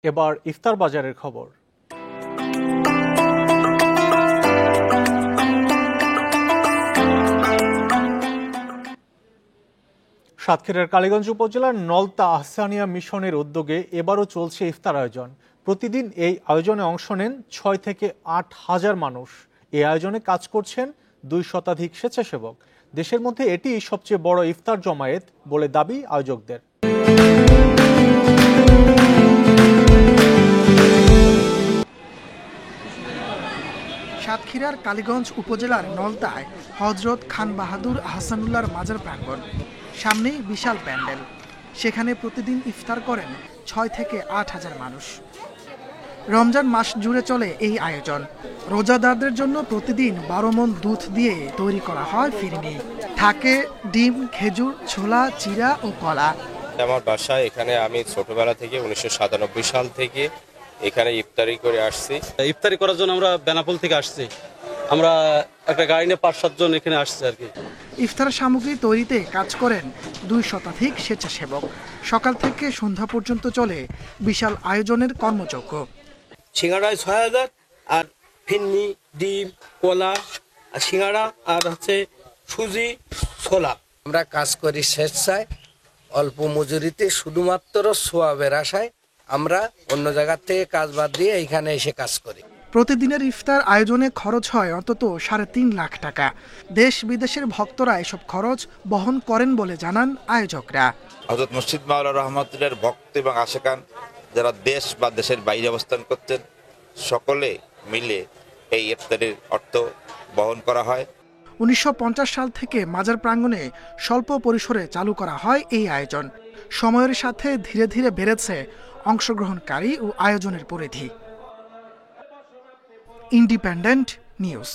এবার ইফতার বাজারের খবর। সাতক্ষীরার কালীগঞ্জ উপজেলার নলতা আহসানিয়া মিশনের উদ্যোগে এবারও চলছে ইফতার আয়োজন। প্রতিদিন এই আয়োজনে অংশ নেন ৬ থেকে ৮ হাজার মানুষ। এই আয়োজনে কাজ করছেন ২ শতাধিক স্বেচ্ছাসেবক। দেশের মধ্যে এটি সবচেয়ে বড় ইফতার জমায়েত বলে দাবি আয়োজকদের। সাতক্ষীরার কালীগঞ্জ উপজেলার নলতায় হযরত খান বাহাদুর আহসানুল্লাহর মাজার প্রাঙ্গণ, সামনেই বিশাল প্যান্ডেল। সেখানে প্রতিদিন ইফতার করেন ৬ থেকে ৮ হাজার মানুষ। রমজান মাস জুড়ে চলে এই আয়োজন। রোজাদারদের জন্য প্রতিদিন ১২ মণ দুধ দিয়ে তৈরি করা হয় ফিরনি। থাকে ডিম, খেজুর, ছোলা, চিরা ও কলা। আমার বাসায় এখানে আমি ছোটবেলা থেকে ১৯৯৭ সাল থেকে এখানে ইফতারি করে আসছি। ইফতারি করার জন্য আমরা বেনাপোল থেকে আসছি। আমরা একটা গাড়ি নিয়ে ৫-৭ জন এখানে আসছি আর কি। ইফতার সামগ্রী তৈরিতে কাজ করেন ২ শতাধিক স্বেচ্ছাসেবক। সকাল থেকে সন্ধ্যা পর্যন্ত চলে বিশাল আয়োজনের কর্মযজ্ঞ। সিঙ্গাড়ায় ৬,০০০ আর ফিন্নি, ডিম, কলা, সিঙ্গাড়া আর হচ্ছে সুজি, ছোলা। আমরা কাজ করি স্বেচ্ছায়, অল্প মজুরিতে, শুধুমাত্র সোয়াবের আশায়। আমরা অন্য জায়গার থেকে কাজ বাদ দিয়ে এখানে এসে কাজ করি। প্রতিদিনের ইফতার আয়োজনে খরচ হয় অন্তত ৩.৫ লাখ টাকা। দেশ বিদেশের ভক্তরা এসব খরচ বহন করেন বলে জানান আয়োজকরা। হযরত মুর্শিদ মাওলানা রহমাতুল্লাহর ভক্ত এবং আশিকান যারা দেশ বা দেশের বাইরে অবস্থান করতেন, সকলে মিলে এই ইফতারের অর্থ বহন করা হয়। ১৯৫০ সাল থেকে মাজার প্রাঙ্গণে স্বল্প পরিসরে চালু করা হয় এই আয়োজন। সময়ের সাথে ধীরে ধীরে বেড়েছে অংশগ্রহণকারী ও আয়োজনের পরিধি। Independent news.